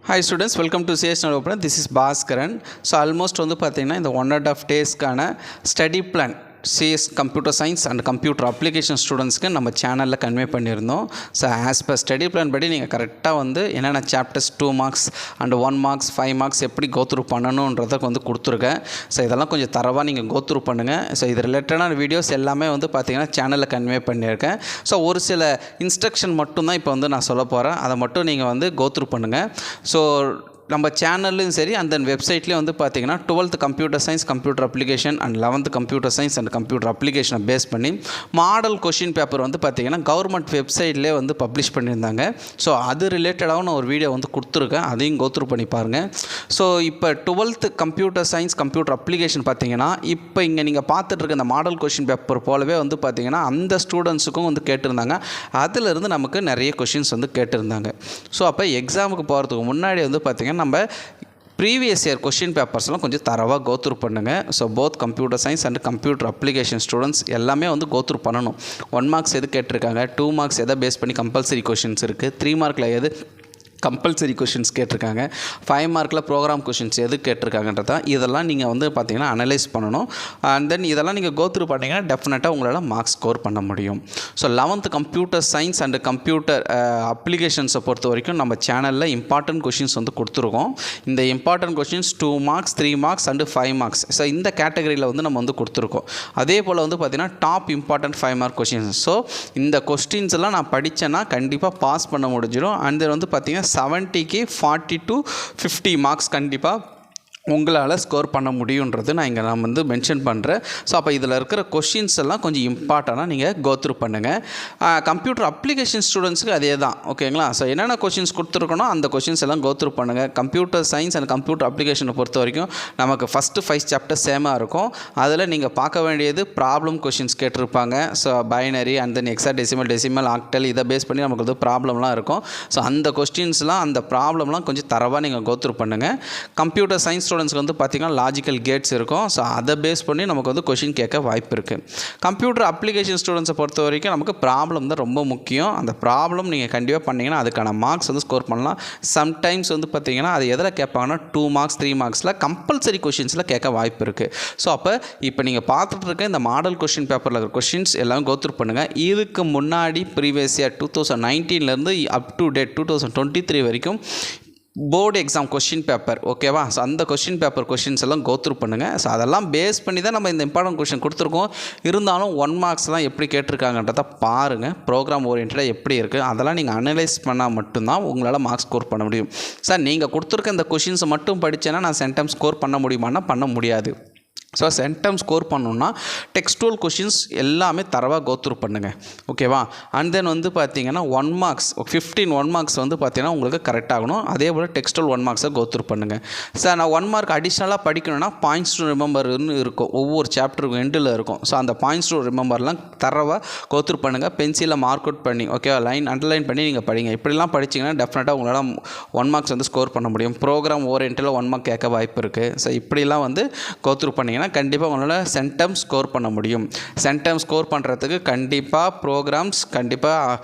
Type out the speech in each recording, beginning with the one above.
Hi students, welcome to CS Open. This is Bhaskaran. So almost வந்து பார்த்தீங்கன்னா இந்த 1.5 daysக்கான study plan CS computer science and computer application ஸ்டூடெண்ட்ஸ்க்கு நம்ம சேனலில் கன்வே பண்ணியிருந்தோம். So as per study plan படி நீங்கள் கரெக்டாக வந்து என்னென்ன chapters 2 marks and 1 marks 5 marks எப்படி கோத்ரூ பண்ணணுன்றதை வந்து கொடுத்துருக்கேன். ஸோ இதெல்லாம் கொஞ்சம் தரவாக நீங்கள் கோத்ரூ பண்ணுங்கள். ஸோ இது ரிலேட்டடான வீடியோஸ் எல்லாமே வந்து பார்த்தீங்கன்னா சேனலில் கன்வே பண்ணியிருக்கேன். ஸோ ஒரு சில இன்ஸ்ட்ரக்ஷன் மட்டும்தான் இப்போ வந்து நான் சொல்ல போகிறேன். அதை மட்டும் நீங்கள் வந்து கோத்ரூ பண்ணுங்கள். ஸோ நம்ம சேனல்லையும் சரி அண்ட் தென் வெப்சைட்லேயும் வந்து பார்த்தீங்கன்னா 12th computer science computer application and 11th computer science and computer அப்ளிகேஷனை பேஸ் பண்ணி மாடல் கொஷின் பேப்பர் வந்து பார்த்தீங்கன்னா கவர்மெண்ட் வெப்சைட்லேயே வந்து பப்ளிஷ் பண்ணியிருந்தாங்க. ஸோ அது ரிலேட்டடாக நான் ஒரு வீடியோ வந்து கொடுத்துருக்கேன், அதையும் கோத்ரூ பண்ணி பாருங்கள். ஸோ இப்போ 12th computer science computer application பார்த்தீங்கன்னா இப்போ இங்கே நீங்கள் பார்த்துட்ருக்க இந்த மாடல் கொஷின் பேப்பர் போலவே வந்து பார்த்தீங்கன்னா அந்த ஸ்டூடெண்ட்ஸுக்கும் வந்து கேட்டிருந்தாங்க. அதிலிருந்து நமக்கு நிறைய கொஷின்ஸ் வந்து கேட்டிருந்தாங்க. ஸோ அப்போ எக்ஸாமுக்கு போகிறதுக்கு முன்னாடி வந்து பார்த்திங்கன்னா நம்ம ப்ரீவியஸ் இயர் கொஷின் பேப்பர்ஸ்லாம் கொஞ்சம் தரவாக கோத்ரூ பண்ணுங்கள். So both computer science and computer application students எல்லாமே வந்து கோத்ரூ பண்ணணும். 1 மார்க்ஸ் எது கேட்டிருக்காங்க, 2 மார்க்ஸ் எதை பேஸ் பண்ணி கம்பல்சரி கொஷின்ஸ் இருக்குது, 3 மார்க்கில் எது கம்பல்சரி கொஷின்ஸ் கேட்டிருக்காங்க, 5 மார்க்கில் ப்ரோக்ராம் கொஷின்ஸ் எது கேட்டிருக்காங்கன்றதா இதெல்லாம் நீங்கள் வந்து பார்த்தீங்கன்னா அனலைஸ் பண்ணணும். அண்ட் தென் இதெல்லாம் நீங்கள் கோத்ரூ பண்ணிங்கன்னா டெஃபினட்டாக உங்களால் மார்க்ஸ் ஸ்கோர் பண்ண முடியும். So 11th computer science and computer அப்ளிகேஷன்ஸை பொறுத்த வரைக்கும் நம்ம சேனலில் இம்பார்ட்டன்ட் கொஷின்ஸ் வந்து கொடுத்துருக்கோம். இந்த important questions 2 marks 3 marks and 5 marks so இந்த கேட்டகரியில் வந்து நம்ம வந்து கொடுத்துருக்கோம். அதே போல் வந்து பார்த்திங்கன்னா top important 5 mark questions. So இந்த கொஸ்டின்ஸ் எல்லாம் நான் படித்தேன்னா கண்டிப்பாக பாஸ் பண்ண முடிஞ்சிடும். அண்ட் தென் வந்து பார்த்திங்கன்னா 70க்கு 40 to 50 மார்க்ஸ் கண்டிப்பாக உங்களால் ஸ்கோர் பண்ண முடியுன்றது நான் வந்து மென்ஷன் பண்ணுறேன். ஸோ அப்போ இதில் இருக்கிற கொஷின்ஸ் எல்லாம் கொஞ்சம் இம்பார்ட்டண்ட்டாக நீங்கள் கோத்ரூ பண்ணுங்கள். கம்ப்யூட்டர் அப்ளிகேஷன் ஸ்டூடெண்ட்ஸுக்கு அதே தான், ஓகேங்களா? ஸோ என்னென்ன கொஷின்ஸ் கொடுத்துருக்கணும் அந்த கொஷின்ஸ் எல்லாம் கோத்ரூ பண்ணுங்கள். கம்ப்யூட்டர் சயின்ஸ் அண்ட் கம்ப்யூட்டர் அப்ளிகேஷனை பொறுத்த வரைக்கும் நமக்கு ஃபஸ்ட்டு 5 சாப்டர் சேமாக இருக்கும். அதில் நீங்கள் பார்க்க வேண்டியது ப்ராப்ளம் கொஷின்ஸ் கேட்டிருப்பாங்க. So binary and then decimal octal இதை பேஸ் பண்ணி நமக்கு வந்து ப்ராப்ளம்லாம் இருக்கும். ஸோ அந்த கொஸ்டின்ஸ்லாம் அந்த ப்ராப்ளம்லாம் கொஞ்சம் தரவாக நீங்கள் கோத்ரூ பண்ணுங்கள். கம்ப்யூட்டர் சயின்ஸ் ஸ்டூடெண்ட்ஸ்க்கு வந்து பார்த்திங்கன்னா லாஜிக்கல் கேட்ஸ் இருக்கும். ஸோ அதை பேஸ் பண்ணி நமக்கு வந்து கொஷின் கேட்க வாய்ப்பு இருக்குது. கம்ப்யூட்டர் அப்ளிகேஷன் ஸ்டூடெண்ட்ஸை பொறுத்த வரைக்கும் நமக்கு ப்ராப்ளம் தான் ரொம்ப முக்கியம். அந்த ப்ராப்ளம் நீங்கள் கண்டிப்பாக பண்ணிங்கன்னா அதுக்கான மார்க்ஸ் வந்து ஸ்கோர் பண்ணலாம். சம்டைம்ஸ் வந்து பார்த்திங்கன்னா அது எதில் கேட்பாங்கன்னா 2 மார்க்ஸ் 3 மார்க்ஸில் கம்பல்சரி கொஷின்ஸில் கேட்க வாய்ப்பு இருக்குது. ஸோ அப்போ இப்போ நீங்கள் பார்த்துட்டு இருக்க இந்த மாடல் கொஷின் பேப்பரில் இருக்கிற கொஷின்ஸ் எல்லாம் கோத்ரூ பண்ணுங்கள். இதுக்கு முன்னாடி ப்ரீவியஸ் இயர் 2019லேருந்து அப் டு டேட் 2023 வரைக்கும் போர்டு எக்ஸாம் கொஷின் பேப்பர், ஓகேவா? ஸோ அந்த கொஷின் பேப்பர் கொஷின்ஸ் எல்லாம் கோத்ரூ பண்ணுங்கள். ஸோ அதெல்லாம் பேஸ் பண்ணி தான் நம்ம இந்த இம்பார்ட்டன்ட் கொஷின் கொடுத்துருக்கோம். இருந்தாலும் 1 மார்க்ஸ்லாம் எப்படி கேட்டிருக்காங்கன்றதை பாருங்கள். ப்ரோக்ராம் ஓரியன்டாக எப்படி இருக்குது அதெல்லாம் நீங்கள் அனலைஸ் பண்ணால் மட்டும்தான் உங்களால் மார்க்ஸ் ஸ்கோர் பண்ண முடியும். சார் நீங்கள் கொடுத்துருக்க இந்த கொஷின்ஸை மட்டும் படித்தேன்னா நான் சென்டம் ஸ்கோர் பண்ண முடியுமான்னா பண்ண முடியாது. ஸோ சென்டம் ஸ்கோர் பண்ணணுன்னா டெக்ஸ்டுவல் கொஷின்ஸ் எல்லாமே தரவாக கோத்ரூ பண்ணுங்கள், ஓகேவா? அண்ட் தென் வந்து பார்த்தீங்கன்னா 1 மார்க்ஸ் 1 மார்க்ஸ் வந்து பார்த்தீங்கன்னா உங்களுக்கு கரெக்டாகணும். அதே போல் டெக்ஸ்டுவல் 1 மார்க்ஸை கோத்ரூ பண்ணுங்கள். சார் நான் 1 மார்க் அடிஷ்னலாக படிக்கணும்னா பாயிண்ட்ஸ் டு ரிமெம்பர்னு இருக்கும், ஒவ்வொரு சாப்டருக்கு எண்டில் இருக்கும். ஸோ அந்த பாயிண்ட்ஸ் டு ரிமெம்பர்லாம் தரவாக கோத்ரூ பண்ணுங்கள். பென்சிலில் மார்க் அவுட் பண்ணி, ஓகேவா, அண்டர்லைன் பண்ணி நீங்கள் படிங்க. இப்படிலாம் படிச்சிங்கன்னா டெஃபினட்டாக உங்களால் 1 மார்க்ஸ் வந்து ஸ்கோர் பண்ண முடியும். ப்ரோக்ராம் ஓரியன்டில் 1 மார்க் கேட்க வாய்ப்பு இருக்குது. ஸோ இப்படிலாம் வந்து கோத்ரூ பண்ணிங்கன்னா கண்டிப்பாக உங்களால் சென்டம் ஸ்கோர் பண்ண முடியும். சென்டம் ஸ்கோர் பண்ணுறதுக்கு கண்டிப்பாக ப்ரோக்ராம்ஸ் கண்டிப்பாக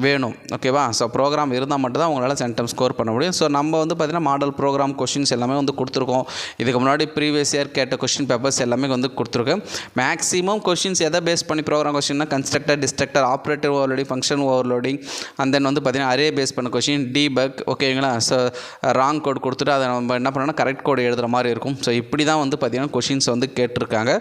வேணும், ஓகேவா? ஸோ ப்ரோக்ராம் இருந்தால் மட்டும்தான் உங்களால் சென்டம் ஸ்கோர் பண்ண முடியும். ஸோ நம்ம வந்து பார்த்திங்கன்னா மாடல் ப்ரோக்ராம் கொஷின்ஸ் எல்லாமே வந்து கொடுத்துருக்கோம். இதுக்கு முன்னாடி ப்ரீவியஸ் இயர் கேட்ட கொஷின் பேப்பர்ஸ் எல்லாமே வந்து கொடுத்துருக்கேன். மேக்ஸிமம் கொஷின்ஸ் எதை பேஸ் பண்ணி ப்ரோக்ராம் கொஷின்னா constructor, destructor, operator overloading, function overloading and then வந்து பார்த்திங்கன்னா அரே பேஸ் பண்ண கொஷின், டீபக், ஓகேங்களா? ஸோ ராங் கோட் கொடுத்துட்டு அதை நம்ம என்ன பண்ணோன்னா கரெக்ட் கோடு எழுதுகிற மாதிரி இருக்கும். ஸோ இப்படி தான் வந்து பார்த்திங்கன்னா கொஷின்ஸ் வந்து கேட்டிருக்காங்க.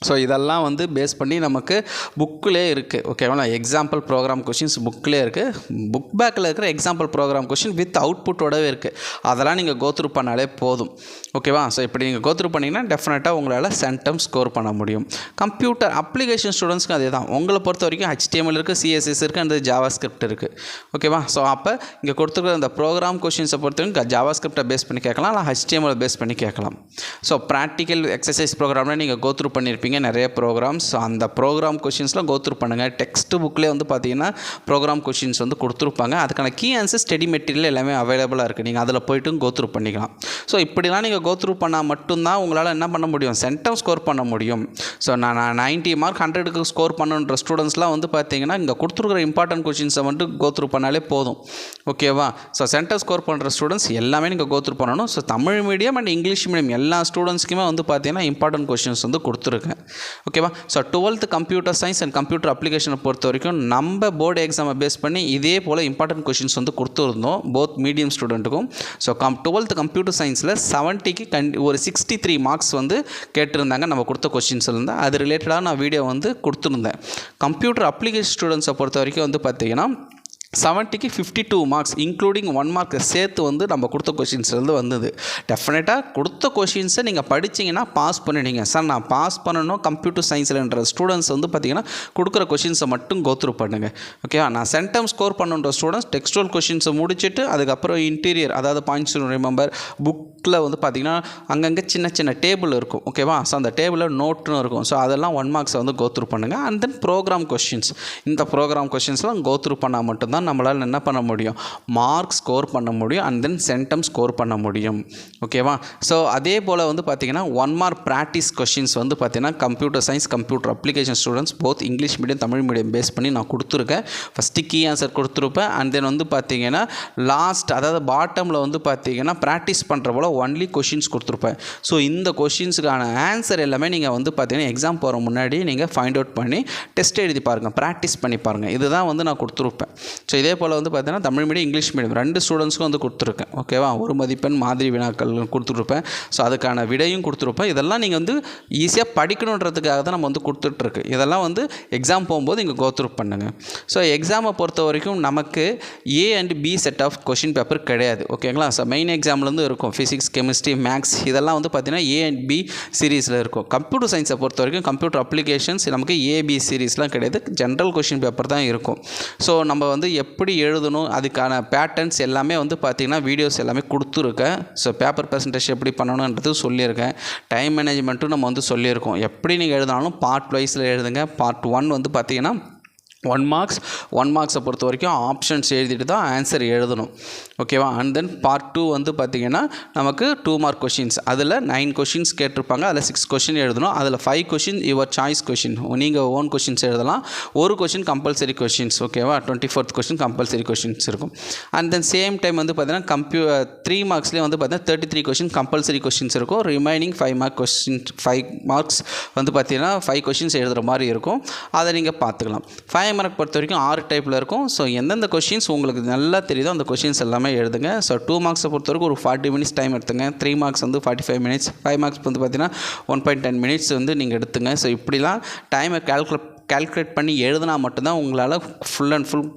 ஸோ இதெல்லாம் வந்து பேஸ் பண்ணி நமக்கு புக்கிலே இருக்குது, ஓகேவா? எக்ஸாம்பிள் ப்ரோக்ராம் கொஷின்ஸ் புக்கிலே இருக்குது. புக் பேக்கில் இருக்கிற எக்ஸாம்பிள் ப்ரோக்ராம் கொஷின் வித் அவுட்புட்டோடவே இருக்குது. அதெல்லாம் நீங்கள் கோத்ரூ பண்ணாலே போதும், ஓகேவா? ஸோ இப்படி நீங்கள் கோத்ரூ பண்ணிங்கன்னா டெஃபினட்டாக உங்களால் சென்டம் ஸ்கோர் பண்ண முடியும். கம்ப்யூட்டர் அப்ளிகேஷன் ஸ்டூடெண்ட்ஸ்க்கு அதே தான். உங்களை பொறுத்த வரைக்கும் HTML இருக்குது, CSS இருக்குது, அந்த JavaScript இருக்குது, ஓகேவா? ஸோ அப்போ இங்கே கொடுத்துருக்குற அந்த ப்ரோக்ராம் கொஷின்ஸை பொறுத்த வரைக்கும் JavaScript பேஸ் பண்ணி கேட்கலாம், இல்லை HTML பேஸ் பண்ணி கேட்கலாம். ஸோ ப்ராக்டிக்கல் எக்ஸசைஸ் ப்ரோக்ராமில் நீங்கள் கோத்ரூ பண்ணியிருப்பீங்க. போகிறீங்க நிறைய ப்ரோக்ராம்ஸ். அந்த ப்ரோக்ராம் கொஷின்ஸ்லாம் கோத்ரூ பண்ணுங்கள். டெக்ஸ்ட் புக்லேயே வந்து பார்த்தீங்கன்னா ப்ரோக்ராம் கொஷின்ஸ் வந்து கொடுத்துருப்பாங்க. அதுக்கான கீ ஆன்சர் ஸ்டடி மெட்டீரியல் எல்லாமே அவைலபிளாக இருக்குது. நீங்கள் அதில் போய்ட்டு கோத்ரூ பண்ணிக்கலாம். ஸோ இப்படிலாம் நீங்கள் கோத்ரூ பண்ணால் மட்டும்தான் உங்களால் என்ன பண்ண முடியும், சென்டம் ஸ்கோர் பண்ண முடியும். ஸோ நான் 90 மார்க் 100க்கு ஸ்கோர் பண்ணுன்ற ஸ்டூடெண்ட்ஸ்லாம் வந்து பார்த்தீங்கன்னா இங்கே கொடுத்துருக்குற இம்பார்ட்டன்ட் கொஷின்ஸை வந்து கோத்ரூ பண்ணாலே போதும். ஓகேவா? ஸோ சென்டம் ஸ்கோர் பண்ணுற ஸ்டூடெண்ட்ஸ் எல்லாமே நீங்கள் கோத்ரூ பண்ணணும். So Tamil medium and English medium எல்லா ஸ்டூடெண்ட்ஸ்க்குமே வந்து பார்த்தீங்கன்னா இம்பார்ட்டன்ட் கொஷின்ஸ் வந்து கொடுத்துருக்கேன். ஓகேவா? So 12th computer science and computer அப்ளிகேஷனை பொறுத்த வரைக்கும் நம்ம போர்டு எக்ஸாமை பேஸ் பண்ணி இதே போல் இம்பார்ட்டன்ட் கொஷின்ஸ் வந்து கொடுத்துருந்தோம் போத் மீடியம் ஸ்டூடெண்ட்டுக்கும். ஸோ 12th கம்ப்யூட்டர் சயின்ஸில் 70க்கு ஒரு 63 மார்க்ஸ் வந்து கேட்டிருந்தாங்க நம்ம கொடுத்த கொஷின்ஸில் இருந்து. அது ரிலேட்டடாக நான் வீடியோ வந்து கொடுத்துருந்தேன். கம்ப்யூட்டர் அப்ளிகேஷன் ஸ்டூடெண்ட்ஸை பொறுத்த வரைக்கும் வந்து பார்த்தீங்கன்னா 70க்கு 52 மார்க்ஸ் இன்க்ளூடிங் 1 மார்க் சேர்த்து வந்து நம்ம கொடுத்த கொஷின்ஸ்லேருந்து வந்தது. டெஃபினட்டாக கொடுத்த கொஷின்ஸை நீங்கள் படிச்சிங்கன்னா பாஸ் பண்ணிடுங்க. சார் நான் பாஸ் பண்ணணும் கம்ப்யூட்டர் சயின்ஸில்ன்ற ஸ்டூடெண்ட்ஸ் வந்து பார்த்திங்கன்னா கொடுக்குற கொஷின்ஸை மட்டும் கோத்ரூ பண்ணுங்கள். ஓகேவா? நான் சென்டம் ஸ்கோர் பண்ணுன்ற ஸ்டூடெண்ட்ஸ் டெக்ஸ்டுவல் கொஷின்ஸை முடிச்சுட்டு அதுக்கப்புறம் இன்டீரியர் அதாவது பாயிண்ட்ஸ் ரிமெம்பர் புக்கில் வந்து பார்த்திங்கன்னா அங்கங்கே சின்ன சின்ன டேபிள் இருக்கும். ஓகேவா? ஸோ அந்த டேபிளில் நோட்னு இருக்கும். ஸோ அதெல்லாம் 1 மார்க்ஸை வந்து கோத்ரூ பண்ணுங்கள். அண்ட் தென் ப்ரோக்ராம் கொஷின்ஸ், இந்த ப்ரோக்ராம் கொஷின்ஸ்லாம் கோத்ரூ பண்ணால் மட்டும்தான் நம்மளால் என்ன பண்ண முடியும், மார்க் ஸ்கோர் பண்ண முடியும். அண்ட் தென் சென்டம் ஸ்கோர் பண்ண முடியும். ஓகேவா? ஸோ அதே போல் வந்து பார்த்திங்கன்னா 1 மார்க் ப்ராக்டிஸ் கொஷின்ஸ் வந்து பார்த்திங்கன்னா computer science computer application students both English medium Tamil medium pace பண்ணி நான் கொடுத்துருக்கேன். ஃபஸ்ட்டு கீ ஆன்சர் கொடுத்துருப்பேன். அண்ட் தென் வந்து பார்த்திங்கன்னா லாஸ்ட் அதாவது பாட்டமில் வந்து பார்த்திங்கன்னா ப்ராக்டிஸ் பண்ணுற போல் ஒன்லி கொஷின்ஸ் கொடுத்துருப்பேன். ஸோ இந்த கொஷின்ஸுக்கான ஆன்சர் எல்லாமே நீங்கள் வந்து பார்த்திங்கன்னா எக்ஸாம் போகிற முன்னாடி நீங்கள் ஃபைண்ட் அவுட் பண்ணி டெஸ்ட் எழுதி பாருங்கள், ப்ராக்டிஸ் பண்ணி பாருங்கள். இதுதான் வந்து நான் கொடுத்துருப்பேன். ஸோ இதே போல் வந்து பார்த்தீங்கன்னா தமிழ் மீடியம் இங்கிலீஷ் மீடியம் 2 ஸ்டூடெண்ட்ஸ்க்கும் வந்து கொடுத்துருக்கேன். ஓகேவா? 1 மதிப்பெண் மாதிரி வினாக்கள் கொடுத்துருப்பேன். ஸோ அதுக்கான விடையும் கொடுத்துருப்பேன். இதெல்லாம் நீங்கள் வந்து ஈஸியாக படிக்கணுன்றதுக்காக தான் நம்ம வந்து கொடுத்துட்ருக்கு. இதெல்லாம் வந்து எக்ஸாம் போகும்போது இங்கே கோத்ரூ பண்ணுங்கள். ஸோ எக்ஸாமை பொறுத்த வரைக்கும் நமக்கு A and B set of question paper கிடையாது. ஓகேங்களா? ஸோ மெயின் எக்ஸாம்லேருந்து இருக்கும் ஃபிசிக்ஸ் கெமிஸ்ட்ரி மேக்ஸ் இதெல்லாம் வந்து பார்த்திங்கன்னா A and B சீரீஸில் இருக்கும். கம்ப்யூட்டர் சயின்ஸை பொறுத்த வரைக்கும் கம்ப்யூட்டர் அப்ளிகேஷன்ஸ் நமக்கு AB சீரீஸ்லாம் கிடையாது. ஜென்ரல் கொஷின் பேப்பர் தான் இருக்கும். ஸோ நம்ம வந்து எப்படி எழுதணும் அதுக்கான பேட்டர்ன்ஸ் எல்லாமே வந்து பார்த்திங்கன்னா வீடியோஸ் எல்லாமே கொடுத்துருக்கேன். ஸோ பேப்பர் ப்ரெசன்டேஷன் எப்படி பண்ணணுன்றது சொல்லியிருக்கேன். டைம் மேனேஜ்மெண்ட்டும் நம்ம வந்து சொல்லியிருக்கோம். எப்படி நீங்கள் எழுதினாலும் பார்ட் வைஸில் எழுதுங்க. பார்ட் 1 வந்து பார்த்திங்கன்னா 1 மார்க்ஸை பொறுத்த வரைக்கும் ஆப்ஷன்ஸ் எழுதிட்டு தான் ஆன்சர் எழுதணும். ஓகேவா? அண்ட் தென் பார்ட் 2 வந்து பார்த்திங்கன்னா நமக்கு 2 மார்க் கொஷின்ஸ். அதில் 9 கொஷின்ஸ் கேட்டிருப்பாங்க. அதில் 6 கொஷின் எழுதணும். அதில் 5 கொஷின் யுவர் சாய்ஸ் கொஷின், நீங்கள் ஓன் கொஷின்ஸ் எழுதலாம். ஒரு கொஷின் கம்பல்சரி கொஷின்ஸ். ஓகேவா? 24th கொஷின் கம்பல்சரி கொஷின்ஸ் இருக்கும். அண்ட் தென் சேம் டைம் வந்து பார்த்திங்கன்னா 3 மார்க்ஸ்லேயே வந்து பார்த்திங்கன்னா 33 கொஷின் கம்பல்சரி கொஷின்ஸ் இருக்கும். ரிமைனிங் 5 மார்க்ஸ் வந்து பார்த்திங்கன்னா 5 கொஷின்ஸ் எழுதுகிற மாதிரி இருக்கும். அதை நீங்கள் பார்த்துக்கலாம். 5 மார்க் பொறுத்த வரைக்கும் 6 டைப்பில் இருக்கும். ஸோ எந்தெந்த கொஷின்ஸ் உங்களுக்கு நல்லா தெரியுதோ அந்த கொஷின்ஸ் எல்லாமே எழுதுங்க. ஸோ 2 மார்க்ஸை பொறுத்த வரைக்கும் ஒரு 40 மினிட்ஸ் டைம் எடுத்துங்க. 3 மார்க்ஸ் வந்து 45 மினிட்ஸ், 5 மார்க்ஸ் வந்து பார்த்தீங்கன்னா 1.10 மினிட்ஸ் வந்து நீங்கள் எடுத்துங்க. ஸோ இப்படிலாம் டைமை கால்குலேட் பண்ணி எழுதினா மட்டும்தான் உங்களால் ஃபுல் அண்ட் ஃபுல்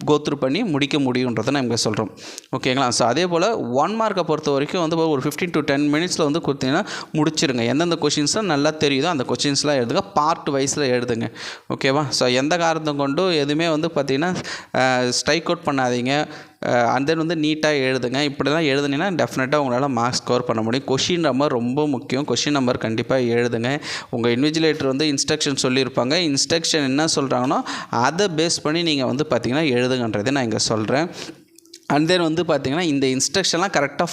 கோத்ரூ பண்ணி முடிக்க முடியுன்றதை நம்ம சொல்கிறோம். ஓகேங்களா? ஸோ அதே போல் 1 மார்க்கை பொறுத்த வரைக்கும் வந்து ஒரு 15 to 10 மினிட்ஸில் வந்து கொடுத்தீங்கன்னா முடிச்சிருங்க. எந்தெந்த கொஷின்ஸ்லாம் நல்லா தெரியுதோ அந்த கொஷின்ஸ்லாம் எழுதுங்க. பார்ட் வைஸில் எழுதுங்க. ஓகேவா? ஸோ எந்த காரணத்தை கொண்டும் எதுவுமே வந்து பார்த்திங்கன்னா ஸ்ட்ரைக் அவுட் பண்ணாதீங்க. அண்ட் தென் வந்து நீட்டாக எழுதுங்க. இப்படிலாம் எழுதுனீங்கன்னா டெஃபினட்டாக உங்களால் மார்க்ஸ் ஸ்கோர் பண்ண முடியும். கொஷின் நம்பர் ரொம்ப முக்கியம். கொஷின் நம்பர் கண்டிப்பாக எழுதுங்க. உங்கள் இன்விஜிலேட்டர் வந்து இன்ஸ்ட்ரக்ஷன் சொல்லியிருப்பாங்க. இன்ஸ்ட்ரக்ஷன் என்ன சொல்கிறாங்களோ அதை பேஸ் பண்ணி நீங்கள் வந்து பார்த்திங்கன்னா எழுதுங்கன்றதை நான் இங்கே சொல்கிறேன். அண்ட் தென் வந்து பார்த்திங்கன்னா இந்த இன்ஸ்ட்ரக்ஷன்லாம் கரெக்டாக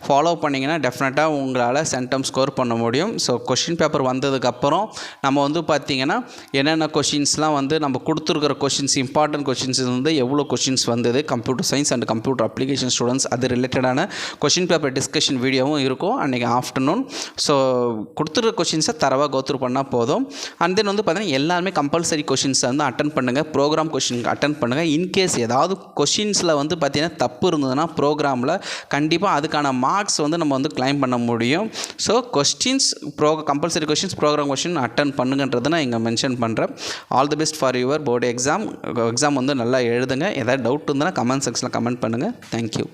ஃபாலோ பண்ணிங்கன்னா டெஃபினட்டாக உங்களால் சென்டம் ஸ்கோர் பண்ண முடியும். ஸோ கொஷின் பேப்பர் வந்ததுக்கப்புறம் நம்ம வந்து பார்த்திங்கன்னா என்னென்ன கொஷின்ஸ்லாம் வந்து நம்ம கொடுத்துருக்கிற கொஷின்ஸ் இம்பார்ட்டன்ட் கொஷின்ஸ் வந்து எவ்வளோ கொஷின்ஸ் வந்தது computer science and computer application students அது ரிலேட்டடான கொஷின் பேப்பர் டிஸ்கஷன் வீடியோவும் இருக்கும் அன்றைக்கி ஆஃப்டர்நூன். ஸோ கொடுத்துருக்க கொஷின்ஸை தரவாக கோத்ரூ பண்ணால் போதும். அண்ட் தென் வந்து பார்த்திங்கன்னா எல்லாருமே கம்பல்சரி கொஷின்ஸை வந்து அட்டன் பண்ணுங்கள். ப்ரோக்ராம் கொஷின் அட்டன் பண்ணுங்கள். இன்கேஸ் ஏதாவது கொஷின்ஸில் வந்து பார்த்திங்கன்னா தப்பு இருந்ததுன்னா ப்ரோக்ராமில் கண்டிப்பாக அதுக்கான மார்க்ஸ் வந்து நம்ம வந்து கிளைம் பண்ண முடியும். So questions compulsory questions program question attend பண்ணுங்கன்றதை நான் இங்கே மென்ஷன் பண்ணுறேன். All the best for your board exam வந்து நல்லா எழுதுங்க. ஏதாவது டவுட் இருந்ததுன்னா கமெண்ட் செக்ஷனில் கமெண்ட் பண்ணுங்கள். தேங்க்யூ.